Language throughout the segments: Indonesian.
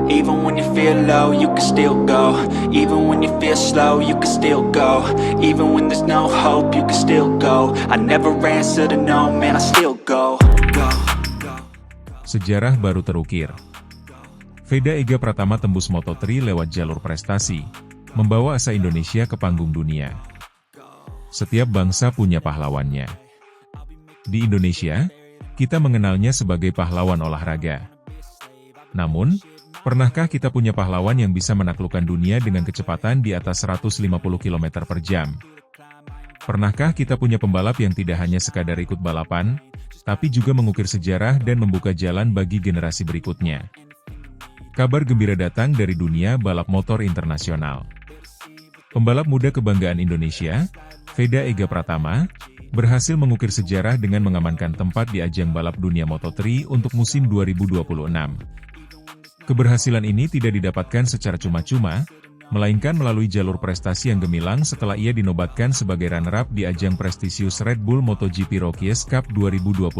Even when you feel low, you can still go. Even when you feel slow, you can still go. Even when there's no hope, you can still go. I never answer to no, man, I still go. Sejarah baru terukir. Veda Ega Pratama tembus Moto3 lewat jalur prestasi, membawa asa Indonesia ke panggung dunia. Setiap bangsa punya pahlawannya. Di Indonesia, kita mengenalnya sebagai pahlawan olahraga. Namun, pernahkah kita punya pahlawan yang bisa menaklukkan dunia dengan kecepatan di atas 150 km per jam? Pernahkah kita punya pembalap yang tidak hanya sekadar ikut balapan, tapi juga mengukir sejarah dan membuka jalan bagi generasi berikutnya? Kabar gembira datang dari dunia balap motor internasional. Pembalap muda kebanggaan Indonesia, Veda Ega Pratama, berhasil mengukir sejarah dengan mengamankan tempat di ajang balap dunia Moto3 untuk musim 2026. Keberhasilan ini tidak didapatkan secara cuma-cuma, melainkan melalui jalur prestasi yang gemilang setelah ia dinobatkan sebagai runner-up di ajang prestisius Red Bull MotoGP Rookies Cup 2025.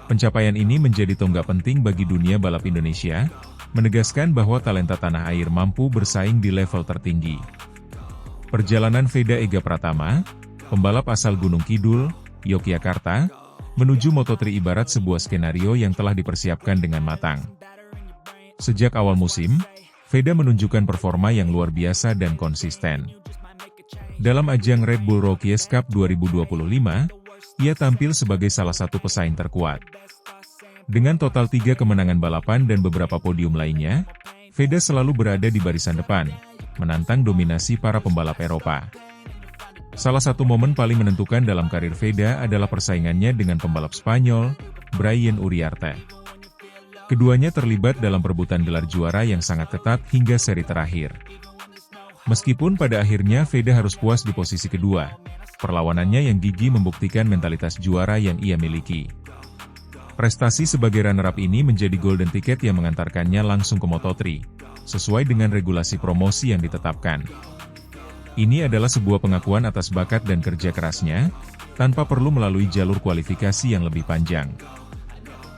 Pencapaian ini menjadi tonggak penting bagi dunia balap Indonesia, menegaskan bahwa talenta tanah air mampu bersaing di level tertinggi. Perjalanan Veda Ega Pratama, pembalap asal Gunung Kidul, Yogyakarta, menuju Moto3 ibarat sebuah skenario yang telah dipersiapkan dengan matang. Sejak awal musim, Veda menunjukkan performa yang luar biasa dan konsisten. Dalam ajang Red Bull Rookies Cup 2025, ia tampil sebagai salah satu pesaing terkuat. Dengan total 3 kemenangan balapan dan beberapa podium lainnya, Veda selalu berada di barisan depan, menantang dominasi para pembalap Eropa. Salah satu momen paling menentukan dalam karir Veda adalah persaingannya dengan pembalap Spanyol, Brian Uriarte. Keduanya terlibat dalam perebutan gelar juara yang sangat ketat hingga seri terakhir. Meskipun pada akhirnya Veda harus puas di posisi kedua, perlawanannya yang gigih membuktikan mentalitas juara yang ia miliki. Prestasi sebagai runner-up ini menjadi golden ticket yang mengantarkannya langsung ke Moto3, sesuai dengan regulasi promosi yang ditetapkan. Ini adalah sebuah pengakuan atas bakat dan kerja kerasnya, tanpa perlu melalui jalur kualifikasi yang lebih panjang.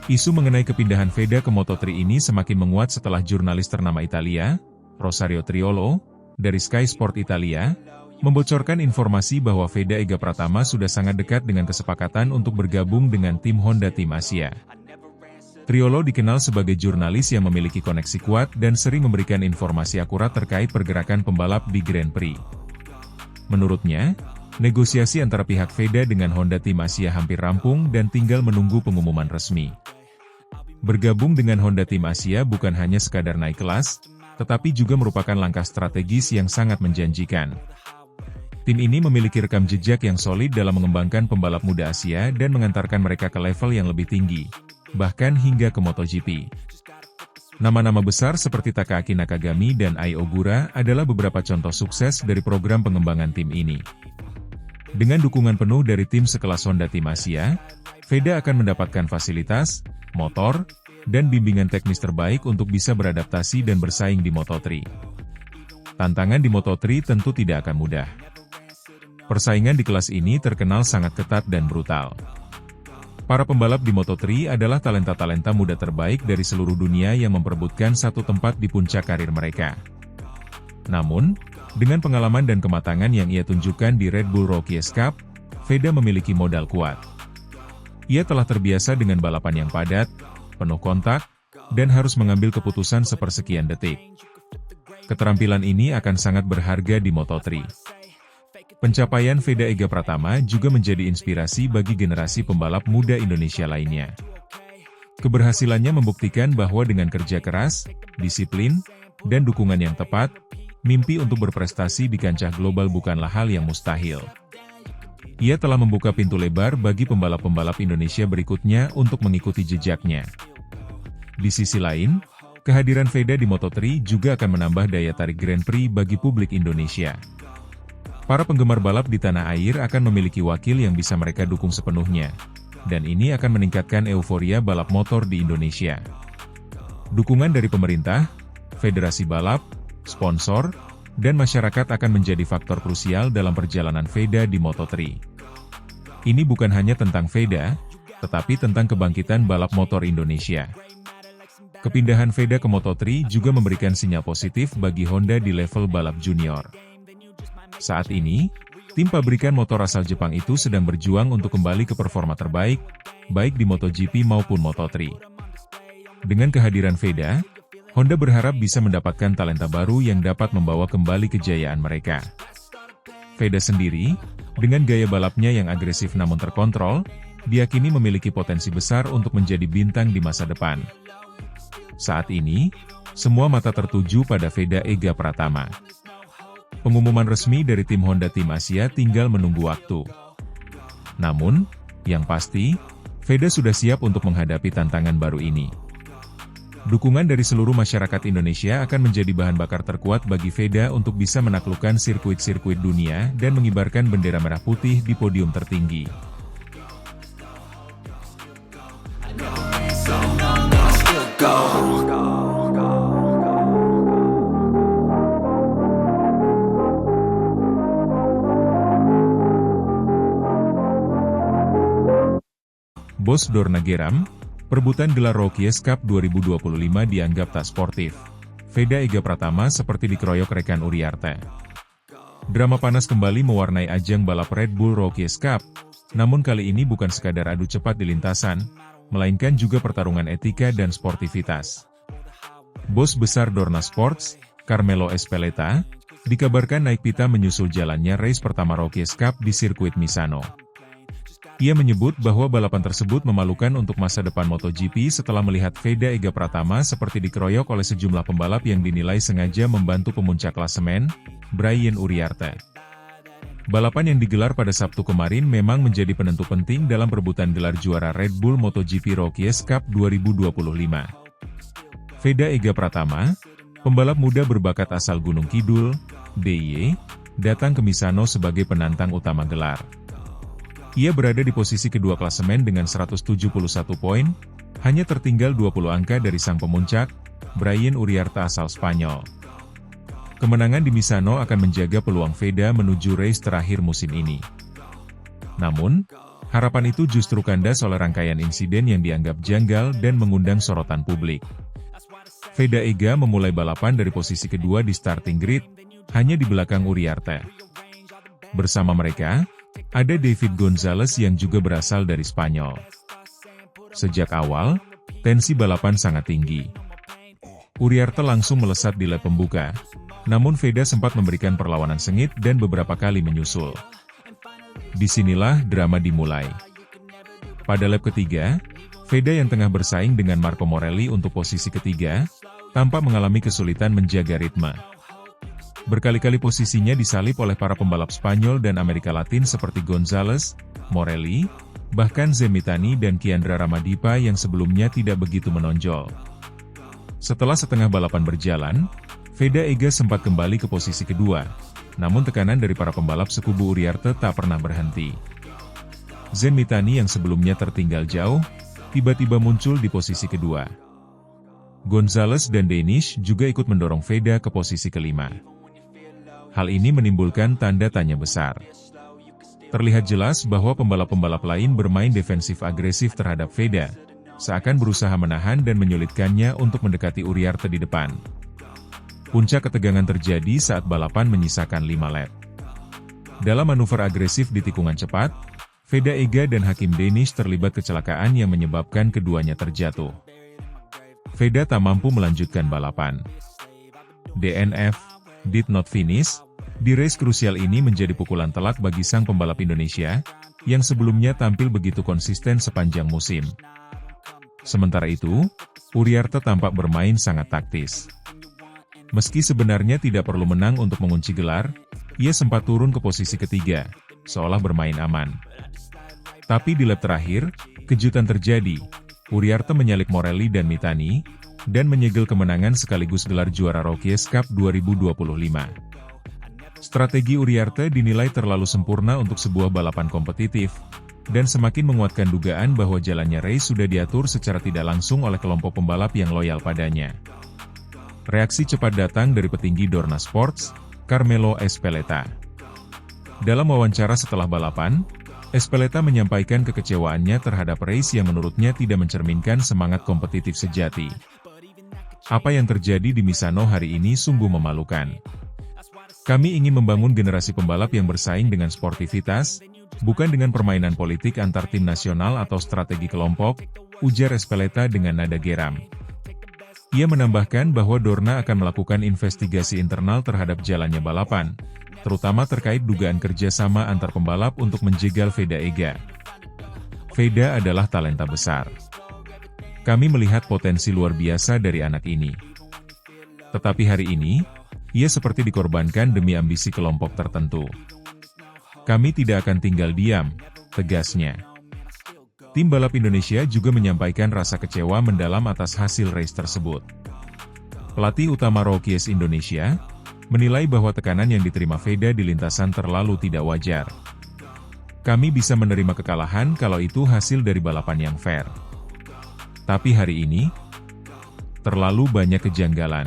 Isu mengenai kepindahan Veda ke Moto3 ini semakin menguat setelah jurnalis ternama Italia, Rosario Triolo, dari Sky Sport Italia, membocorkan informasi bahwa Veda Ega Pratama sudah sangat dekat dengan kesepakatan untuk bergabung dengan tim Honda Tim Asia. Triolo dikenal sebagai jurnalis yang memiliki koneksi kuat dan sering memberikan informasi akurat terkait pergerakan pembalap di Grand Prix. Menurutnya, negosiasi antara pihak Veda dengan Honda Tim Asia hampir rampung dan tinggal menunggu pengumuman resmi. Bergabung dengan Honda Tim Asia bukan hanya sekadar naik kelas, tetapi juga merupakan langkah strategis yang sangat menjanjikan. Tim ini memiliki rekam jejak yang solid dalam mengembangkan pembalap muda Asia dan mengantarkan mereka ke level yang lebih tinggi, bahkan hingga ke MotoGP. Nama-nama besar seperti Takaaki Nakagami dan Ai Ogura adalah beberapa contoh sukses dari program pengembangan tim ini. Dengan dukungan penuh dari tim sekelas Honda Tim Asia, Veda akan mendapatkan fasilitas, motor, dan bimbingan teknis terbaik untuk bisa beradaptasi dan bersaing di Moto3. Tantangan di Moto3 tentu tidak akan mudah. Persaingan di kelas ini terkenal sangat ketat dan brutal. Para pembalap di Moto3 adalah talenta-talenta muda terbaik dari seluruh dunia yang memperebutkan satu tempat di puncak karir mereka. Namun, dengan pengalaman dan kematangan yang ia tunjukkan di Red Bull Rookies Cup, Veda memiliki modal kuat. Ia telah terbiasa dengan balapan yang padat, penuh kontak, dan harus mengambil keputusan sepersekian detik. Keterampilan ini akan sangat berharga di Moto3. Pencapaian Veda Ega Pratama juga menjadi inspirasi bagi generasi pembalap muda Indonesia lainnya. Keberhasilannya membuktikan bahwa dengan kerja keras, disiplin, dan dukungan yang tepat, mimpi untuk berprestasi di kancah global bukanlah hal yang mustahil. Ia telah membuka pintu lebar bagi pembalap-pembalap Indonesia berikutnya untuk mengikuti jejaknya. Di sisi lain, kehadiran Veda di Moto3 juga akan menambah daya tarik Grand Prix bagi publik Indonesia. Para penggemar balap di tanah air akan memiliki wakil yang bisa mereka dukung sepenuhnya, dan ini akan meningkatkan euforia balap motor di Indonesia. Dukungan dari pemerintah, federasi balap, sponsor, dan masyarakat akan menjadi faktor krusial dalam perjalanan Veda di Moto3. Ini bukan hanya tentang Veda, tetapi tentang kebangkitan balap motor Indonesia. Kepindahan Veda ke Moto3 juga memberikan sinyal positif bagi Honda di level balap junior. Saat ini, tim pabrikan motor asal Jepang itu sedang berjuang untuk kembali ke performa terbaik, baik di MotoGP maupun Moto3. Dengan kehadiran Veda, Honda berharap bisa mendapatkan talenta baru yang dapat membawa kembali kejayaan mereka. Veda sendiri, dengan gaya balapnya yang agresif namun terkontrol, diyakini memiliki potensi besar untuk menjadi bintang di masa depan. Saat ini, semua mata tertuju pada Veda Ega Pratama. Pengumuman resmi dari tim Honda Tim Asia tinggal menunggu waktu. Namun, yang pasti, Veda sudah siap untuk menghadapi tantangan baru ini. Dukungan dari seluruh masyarakat Indonesia akan menjadi bahan bakar terkuat bagi Veda untuk bisa menaklukkan sirkuit-sirkuit dunia dan mengibarkan bendera merah putih di podium tertinggi. Bos Dorna Geram, perebutan gelar Rookies Cup 2025 dianggap tak sportif. Veda Ega Pratama seperti dikeroyok rekan Uriarte. Drama panas kembali mewarnai ajang balap Red Bull Rookies Cup, namun kali ini bukan sekadar adu cepat di lintasan, melainkan juga pertarungan etika dan sportivitas. Bos besar Dorna Sports, Carmelo Ezpeleta, dikabarkan naik pita menyusul jalannya race pertama Rookies Cup di sirkuit Misano. Ia menyebut bahwa balapan tersebut memalukan untuk masa depan MotoGP setelah melihat Veda Ega Pratama seperti dikeroyok oleh sejumlah pembalap yang dinilai sengaja membantu pemuncak klasemen, Brian Uriarte. Balapan yang digelar pada Sabtu kemarin memang menjadi penentu penting dalam perebutan gelar juara Red Bull MotoGP Rookies Cup 2025. Veda Ega Pratama, pembalap muda berbakat asal Gunung Kidul, DIY, datang ke Misano sebagai penantang utama gelar. Ia berada di posisi kedua klasemen dengan 171 poin, hanya tertinggal 20 angka dari sang pemuncak, Brian Uriarte asal Spanyol. Kemenangan di Misano akan menjaga peluang Veda menuju race terakhir musim ini. Namun, harapan itu justru kandas oleh rangkaian insiden yang dianggap janggal dan mengundang sorotan publik. Veda Ega memulai balapan dari posisi kedua di starting grid, hanya di belakang Uriarte. Bersama mereka, ada David Gonzalez yang juga berasal dari Spanyol. Sejak awal, tensi balapan sangat tinggi. Uriarte langsung melesat di lap pembuka, namun Veda sempat memberikan perlawanan sengit dan beberapa kali menyusul. Disinilah drama dimulai. Pada lap ketiga, Veda yang tengah bersaing dengan Marco Morelli untuk posisi ketiga, tampak mengalami kesulitan menjaga ritme. Berkali-kali posisinya disalip oleh para pembalap Spanyol dan Amerika Latin seperti Gonzalez, Morelli, bahkan Zemitani dan Kiandra Ramadipa yang sebelumnya tidak begitu menonjol. Setelah setengah balapan berjalan, Veda Ega sempat kembali ke posisi kedua, namun tekanan dari para pembalap sekubu Uriarte tak pernah berhenti. Zemitani yang sebelumnya tertinggal jauh, tiba-tiba muncul di posisi kedua. Gonzalez dan Danish juga ikut mendorong Veda ke posisi kelima. Hal ini menimbulkan tanda tanya besar. Terlihat jelas bahwa pembalap-pembalap lain bermain defensif agresif terhadap Veda, seakan berusaha menahan dan menyulitkannya untuk mendekati Uriarte di depan. Puncak ketegangan terjadi saat balapan menyisakan 5 lap. Dalam manuver agresif di tikungan cepat, Veda Ega dan Hakim Danish terlibat kecelakaan yang menyebabkan keduanya terjatuh. Veda tak mampu melanjutkan balapan. DNF, did not finish, di race krusial ini menjadi pukulan telak bagi sang pembalap Indonesia, yang sebelumnya tampil begitu konsisten sepanjang musim. Sementara itu, Uriarte tampak bermain sangat taktis. Meski sebenarnya tidak perlu menang untuk mengunci gelar, ia sempat turun ke posisi ketiga, seolah bermain aman. Tapi di lap terakhir, kejutan terjadi. Uriarte menyalip Morelli dan Mitani, dan menyegel kemenangan sekaligus gelar juara Rookies Cup 2025. Strategi Uriarte dinilai terlalu sempurna untuk sebuah balapan kompetitif, dan semakin menguatkan dugaan bahwa jalannya race sudah diatur secara tidak langsung oleh kelompok pembalap yang loyal padanya. Reaksi cepat datang dari petinggi Dorna Sports, Carmelo Ezpeleta. Dalam wawancara setelah balapan, Ezpeleta menyampaikan kekecewaannya terhadap race yang menurutnya tidak mencerminkan semangat kompetitif sejati. Apa yang terjadi di Misano hari ini sungguh memalukan. Kami ingin membangun generasi pembalap yang bersaing dengan sportivitas, bukan dengan permainan politik antar tim nasional atau strategi kelompok, ujar Espeleta dengan nada geram. Ia menambahkan bahwa Dorna akan melakukan investigasi internal terhadap jalannya balapan, terutama terkait dugaan kerjasama antar pembalap untuk menjegal Veda Ega. Veda adalah talenta besar. Kami melihat potensi luar biasa dari anak ini. Tetapi hari ini, ia seperti dikorbankan demi ambisi kelompok tertentu. Kami tidak akan tinggal diam, tegasnya. Tim balap Indonesia juga menyampaikan rasa kecewa mendalam atas hasil race tersebut. Pelatih utama Rookies Indonesia menilai bahwa tekanan yang diterima Veda di lintasan terlalu tidak wajar. Kami bisa menerima kekalahan kalau itu hasil dari balapan yang fair. Tapi hari ini, terlalu banyak kejanggalan.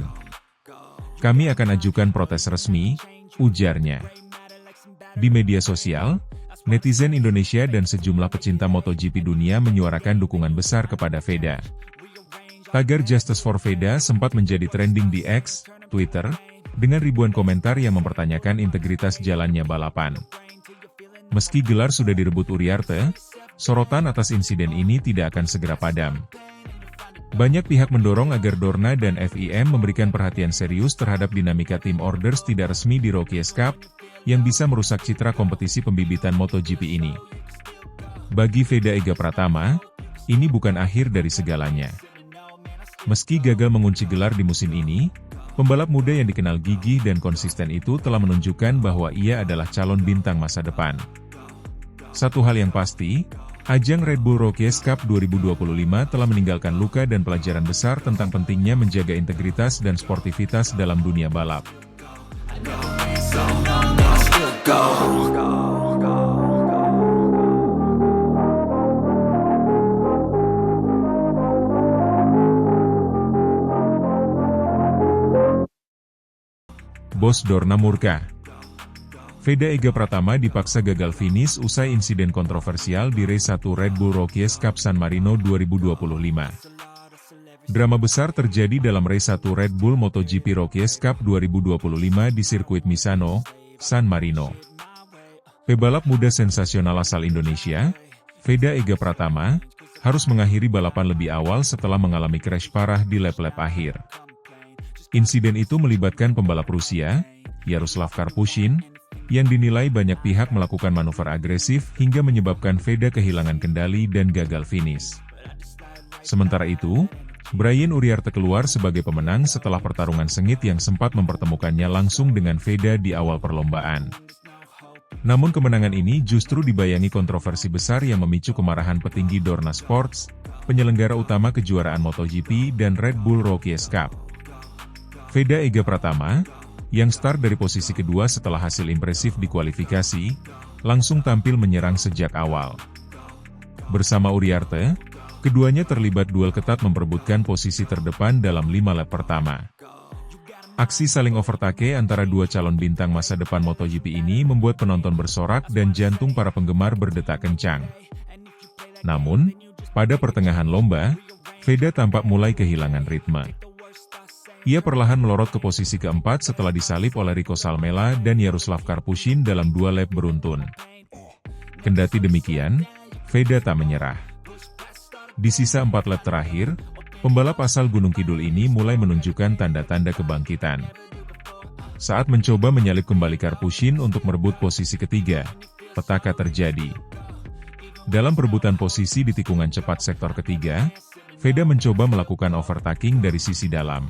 Kami akan ajukan protes resmi, ujarnya. Di media sosial, netizen Indonesia dan sejumlah pecinta MotoGP dunia menyuarakan dukungan besar kepada Veda. Tagar Justice for Veda sempat menjadi trending di X, Twitter, dengan ribuan komentar yang mempertanyakan integritas jalannya balapan. Meski gelar sudah direbut Uriarte, sorotan atas insiden ini tidak akan segera padam. Banyak pihak mendorong agar Dorna dan FIM memberikan perhatian serius terhadap dinamika tim orders tidak resmi di Rookies Cup, yang bisa merusak citra kompetisi pembibitan MotoGP ini. Bagi Veda Ega Pratama, ini bukan akhir dari segalanya. Meski gagal mengunci gelar di musim ini, pembalap muda yang dikenal gigih dan konsisten itu telah menunjukkan bahwa ia adalah calon bintang masa depan. Satu hal yang pasti, ajang Red Bull Rookies Cup 2025 telah meninggalkan luka dan pelajaran besar tentang pentingnya menjaga integritas dan sportivitas dalam dunia balap. Bos Dorna murka. Veda Ega Pratama dipaksa gagal finish usai insiden kontroversial di race 1 Red Bull Rookies Cup San Marino 2025. Drama besar terjadi dalam race 1 Red Bull MotoGP Rookies Cup 2025 di sirkuit Misano, San Marino. Pebalap muda sensasional asal Indonesia, Veda Ega Pratama, harus mengakhiri balapan lebih awal setelah mengalami crash parah di lap-lap akhir. Insiden itu melibatkan pembalap Rusia, Yaroslav Karpushyn, yang dinilai banyak pihak melakukan manuver agresif hingga menyebabkan Veda kehilangan kendali dan gagal finish. Sementara itu, Brian Uriarte keluar sebagai pemenang setelah pertarungan sengit yang sempat mempertemukannya langsung dengan Veda di awal perlombaan. Namun kemenangan ini justru dibayangi kontroversi besar yang memicu kemarahan petinggi Dorna Sports, penyelenggara utama kejuaraan MotoGP dan Red Bull Rookies Cup. Veda Ega Pratama, yang start dari posisi kedua setelah hasil impresif di kualifikasi, langsung tampil menyerang sejak awal. Bersama Uriarte, keduanya terlibat duel ketat memperebutkan posisi terdepan dalam 5 lap pertama. Aksi saling overtake antara dua calon bintang masa depan MotoGP ini membuat penonton bersorak dan jantung para penggemar berdetak kencang. Namun, pada pertengahan lomba, Veda tampak mulai kehilangan ritme. Ia perlahan melorot ke posisi keempat setelah disalip oleh Rico Salmela dan Yaroslav Karpushyn dalam 2 lap beruntun. Kendati demikian, Veda tak menyerah. Di sisa 4 lap terakhir, pembalap asal Gunung Kidul ini mulai menunjukkan tanda-tanda kebangkitan. Saat mencoba menyalip kembali Karpushyn untuk merebut posisi ketiga, petaka terjadi. Dalam perebutan posisi di tikungan cepat sektor ketiga, Veda mencoba melakukan overtaking dari sisi dalam.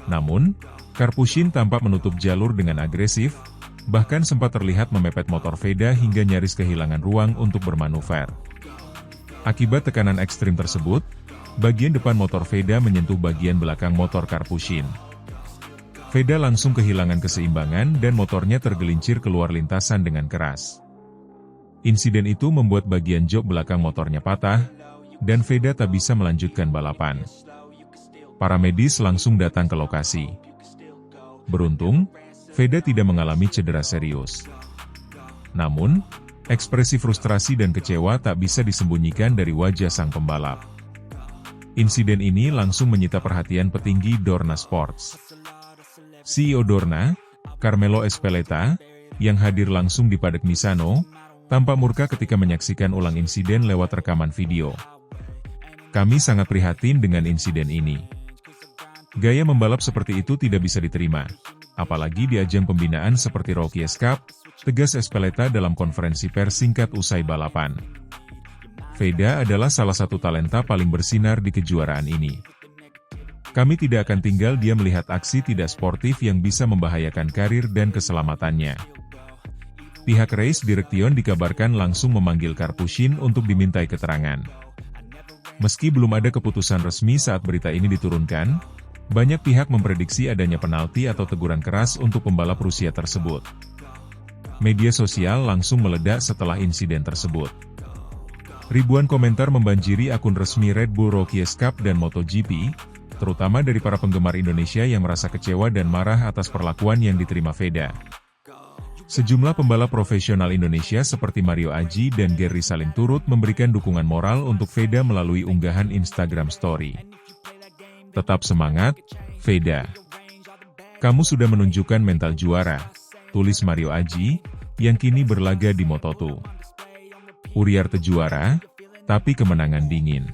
Namun, Karpushyn tampak menutup jalur dengan agresif, bahkan sempat terlihat memepet motor Veda hingga nyaris kehilangan ruang untuk bermanuver. Akibat tekanan ekstrim tersebut, bagian depan motor Veda menyentuh bagian belakang motor Karpushyn. Veda langsung kehilangan keseimbangan dan motornya tergelincir keluar lintasan dengan keras. Insiden itu membuat bagian jok belakang motornya patah, dan Veda tak bisa melanjutkan balapan. Para medis langsung datang ke lokasi. Beruntung, Veda tidak mengalami cedera serius. Namun, ekspresi frustrasi dan kecewa tak bisa disembunyikan dari wajah sang pembalap. Insiden ini langsung menyita perhatian petinggi Dorna Sports. CEO Dorna, Carmelo Ezpeleta, yang hadir langsung di paddock Misano, tampak murka ketika menyaksikan ulang insiden lewat rekaman video. Kami sangat prihatin dengan insiden ini. Gaya membalap seperti itu tidak bisa diterima, apalagi di ajang pembinaan seperti Rookies Cup, tegas Ezpeleta dalam konferensi pers singkat usai balapan. Veda adalah salah satu talenta paling bersinar di kejuaraan ini. Kami tidak akan tinggal diam melihat aksi tidak sportif yang bisa membahayakan karir dan keselamatannya. Pihak Race Direction dikabarkan langsung memanggil Karpushin untuk dimintai keterangan. Meski belum ada keputusan resmi saat berita ini diturunkan, banyak pihak memprediksi adanya penalti atau teguran keras untuk pembalap Rusia tersebut. Media sosial langsung meledak setelah insiden tersebut. Ribuan komentar membanjiri akun resmi Red Bull Rookies Cup dan MotoGP, terutama dari para penggemar Indonesia yang merasa kecewa dan marah atas perlakuan yang diterima Veda. Sejumlah pembalap profesional Indonesia seperti Mario Aji dan Gerry Salim turut memberikan dukungan moral untuk Veda melalui unggahan Instagram Story. Tetap semangat, Veda. Kamu sudah menunjukkan mental juara, tulis Mario Aji, yang kini berlaga di Moto2. Uriarte juara, tapi kemenangan dingin.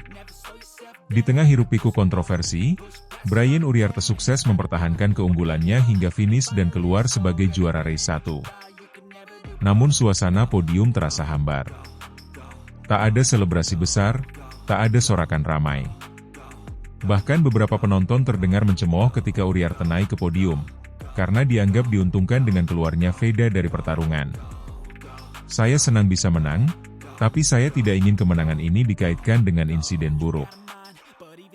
Di tengah hiruk-pikuk kontroversi, Brian Uriarte sukses mempertahankan keunggulannya hingga finish dan keluar sebagai juara race 1. Namun suasana podium terasa hambar. Tak ada selebrasi besar, tak ada sorakan ramai. Bahkan beberapa penonton terdengar mencemooh ketika Uriarte naik ke podium, karena dianggap diuntungkan dengan keluarnya Veda dari pertarungan. Saya senang bisa menang, tapi saya tidak ingin kemenangan ini dikaitkan dengan insiden buruk.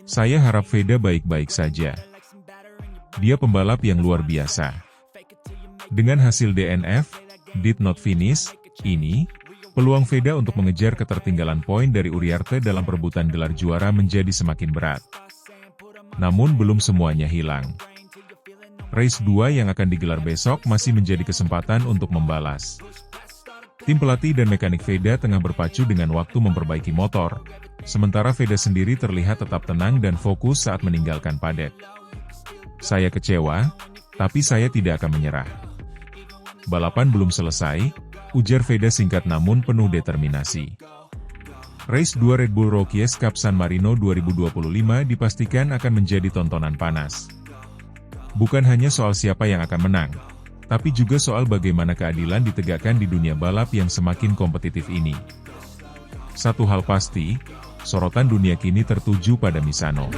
Saya harap Veda baik-baik saja. Dia pembalap yang luar biasa. Dengan hasil DNF, did not finish, ini, peluang Veda untuk mengejar ketertinggalan poin dari Uriarte dalam perebutan gelar juara menjadi semakin berat. Namun belum semuanya hilang. Race 2 yang akan digelar besok masih menjadi kesempatan untuk membalas. Tim pelatih dan mekanik Veda tengah berpacu dengan waktu memperbaiki motor, sementara Veda sendiri terlihat tetap tenang dan fokus saat meninggalkan paddock. Saya kecewa, tapi saya tidak akan menyerah. Balapan belum selesai, ujar Veda singkat namun penuh determinasi. Race 2 Red Bull Rookies Cup San Marino 2025 dipastikan akan menjadi tontonan panas. Bukan hanya soal siapa yang akan menang, tapi juga soal bagaimana keadilan ditegakkan di dunia balap yang semakin kompetitif ini. Satu hal pasti, sorotan dunia kini tertuju pada Misano.